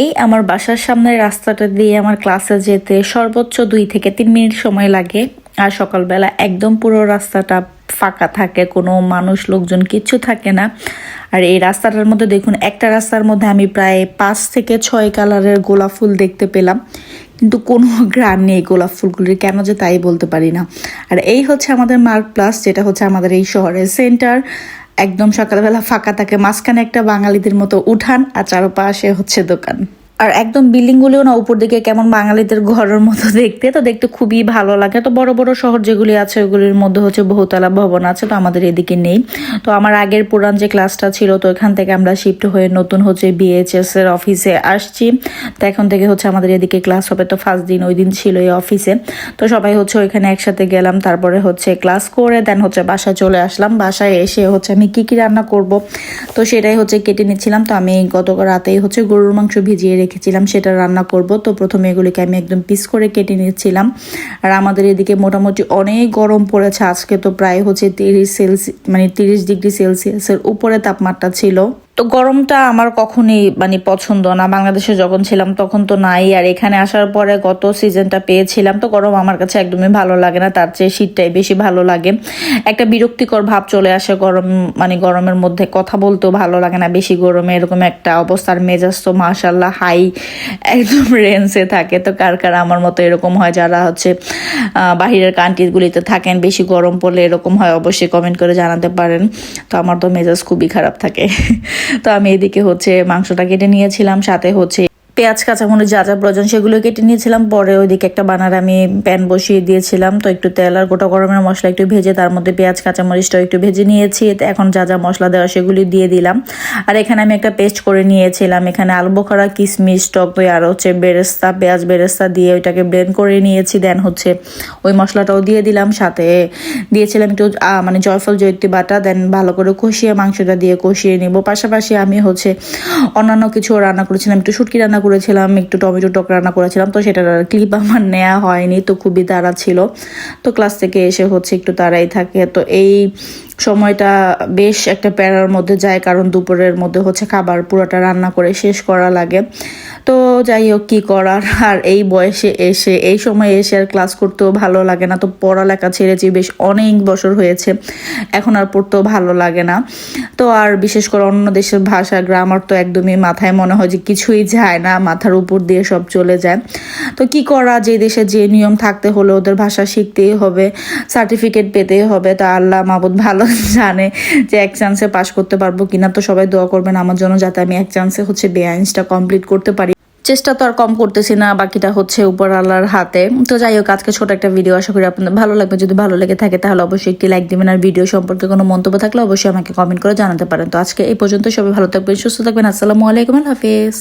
এই আমার বাসার সামনের রাস্তাটা দিয়ে আমার ক্লাসে যেতে সর্বোচ্চ 2 থেকে 3 মিনিট সময় লাগে। আর সকালবেলা একদম পুরো রাস্তাটা ফাঁকা থাকে, কোনো মানুষ লোকজন কিচ্ছু থাকে না। আর এই রাস্তাটার মধ্যে দেখুন, একটা রাস্তার মধ্যে আমি প্রায় 5 থেকে 6 কালারের গোলাপ ফুল দেখতে পেলাম, কিন্তু কোনো গ্রাম নেই গোলাপ ফুলগুলির, কেন যে তাই বলতে পারি না। আর এই হচ্ছে আমাদের মার্ক প্লাস, যেটা হচ্ছে আমাদের এই শহরের সেন্টার। একদম সকালবেলা ফাঁকা থাকে, মাঝখানে একটা বাঙালিদের মতো উঠান আর চারপাশে হচ্ছে দোকান। আর একদম বিল্ডিংগুলিও না উপর দিকে কেমন বাঙালিদের ঘরের মতো দেখতে, তো দেখতে খুবই ভালো লাগে। তো বড় বড় শহর যেগুলি আছে ওগুলির মধ্যে হচ্ছে বহুতলা ভবন আছে, তো আমাদের এদিকে নেই। তো আমার আগের পুরান যে ক্লাসটা ছিল, তো এখান থেকে আমরা শিফট হয়ে নতুন হচ্ছে বিএইচএস এর অফিসে আসছি। তো এখন থেকে হচ্ছে আমাদের এদিকে ক্লাস হবে। তো ফার্স্ট দিন ওই দিন ছিল এই অফিসে, তো সবাই হচ্ছে ওইখানে একসাথে গেলাম, তারপরে হচ্ছে ক্লাস করে দেন হচ্ছে বাসায় চলে আসলাম। বাসায় এসে হচ্ছে আমি কি রান্না করব, তো সেটাই হচ্ছে কেটে নিচ্ছিলাম। তো আমি গত রাতেই হচ্ছে গরুর মাংস ভিজিয়ে রেখেছিলাম, সেটা রান্না করব। তো প্রথমে এগুলিকে আমি একদম পিস করে কেটে নিচ্ছিলাম। আর আমাদের এদিকে মোটামুটি অনেক গরম পড়েছে আজকে, তো প্রায় হচ্ছে 30 ডিগ্রি সেলসিয়াসের উপরে তাপমাত্রা ছিল। তো গরমটা আমার কখনই পছন্দ না, বাংলাদেশে যখন ছিলাম তখন তো নাই, আর এখানে আসার পরে গত সিজনটা পেয়েছিলাম। তো গরম আমার কাছে একদমই ভালো লাগে না, তার চেয়ে শীতটাই বেশি ভালো লাগে। একটা বিরক্তিকর ভাব চলে আসে গরম, গরমের মধ্যে কথা বলতেও ভালো লাগে না বেশি গরমে, এরকম একটা অবস্থার মেজাজ তো মাশাল্লাহ হাই একদম রেঞ্জে থাকে। তো কার কার আমার মতো এরকম হয়, যারা হচ্ছে বাহিরের কান্ট্রিগুলিতে থাকেন, বেশি গরম পড়লে এরকম হয়, অবশ্যই কমেন্ট করে জানাতে পারেন। তো আমার তো মেজাজ খুবই খারাপ থাকে। তো আমি এদিকে হচ্ছে মাংসটা কেটে নিয়েছিলাম, সাথে হচ্ছে পেঁয়াজ কাঁচামরিচ যা যা প্রয়োজন সেগুলো কেটে নিয়েছিলাম। পরে ওইদিকে একটা বানার আমি প্যান বসিয়ে দিয়েছিলাম। তো একটু তেল আর গোটা গরমের মশলা একটু ভেজে তার মধ্যে পেঁয়াজ কাঁচামরিচটাও একটু ভেজে নিয়েছি। এখন যা যা মশলা দেওয়া সেগুলি দিয়ে দিলাম। আর এখানে আমি একটা পেস্ট করে নিয়েছিলাম, এখানে আলু বোখারা, কিশমিশ, টক দই আর হচ্ছে বেরেস্তা, পেঁয়াজ বেরেস্তা দিয়ে ওইটাকে ব্লেন্ড করে নিয়েছি। দেন হচ্ছে ওই মশলাটাও দিয়ে দিলাম, সাথে দিয়েছিলাম একটু জয়ফল জয়িত্রী বাটা। দেন ভালো করে কষিয়ে মাংসটা দিয়ে কষিয়ে নিব। পাশাপাশি আমি হচ্ছে অন্যান্য কিছু রান্না করেছিলাম, একটু শুটকি রান্না করেছিলাম, একটু টমেটো টক রান্না করেছিলাম। তো সেটার ক্লিপ আমার নেওয়া হয়নি, তো খুবই তাড়া ছিল। তো ক্লাস থেকে এসে হচ্ছে একটু তাড়াই থাকে, তো এই সময়টা বেশ একটা প্যারার মধ্যে যায়, কারণ দুপুরের মধ্যে হচ্ছে খাবার পুরোটা রান্না করে শেষ করা লাগে। তো যাই হোক, কী করার। আর এই বয়সে এসে, এই সময় এসে আর ক্লাস করতেও ভালো লাগে না। তো পড়ালেখা ছেড়েছি বেশ অনেক বছর হয়েছে, এখন আর পড়তেও ভালো লাগে না। তো আর বিশেষ করে অন্য দেশের ভাষা গ্রামার তো একদমই মাথায় মনে হয় যে কিছুই যায় না, মাথার উপর দিয়ে সব চলে যায়। তো কি করা, যে দেশে যে নিয়ম থাকতে হলে ওদের ভাষা শিখতেই হবে, সার্টিফিকেট পেতেই হবে। তা আল্লাহ মাবুদ ভালো জানে যে এক চান্সে পাশ করতে পারবো কিনা। তো সবাই দোয়া করবেন আমার জন্য, যাতে আমি এক চান্সে হচ্ছে বেআইনসটা কমপ্লিট করতে পারি। চেষ্টা তো আর কম করতেছি না, বাকিটা হচ্ছে উপর আল্লাহর হাতে। তো যাই হোক, আজকে ছোট একটা ভিডিও, আশা করি আপনাদের ভালো লাগবে। যদি ভালো লেগে থাকে তাহলে অবশ্যই একটি লাইক দিবেন, আর ভিডিও সম্পর্কে কোনো মন্তব্য থাকলে অবশ্যই আমাকে কমেন্ট করে জানাতে পারেন। তো আজকে এই পর্যন্ত, সবাই ভালো থাকবেন, সুস্থ থাকবেন। আসসালামু আলাইকুম, আল্লাহ হাফেজ।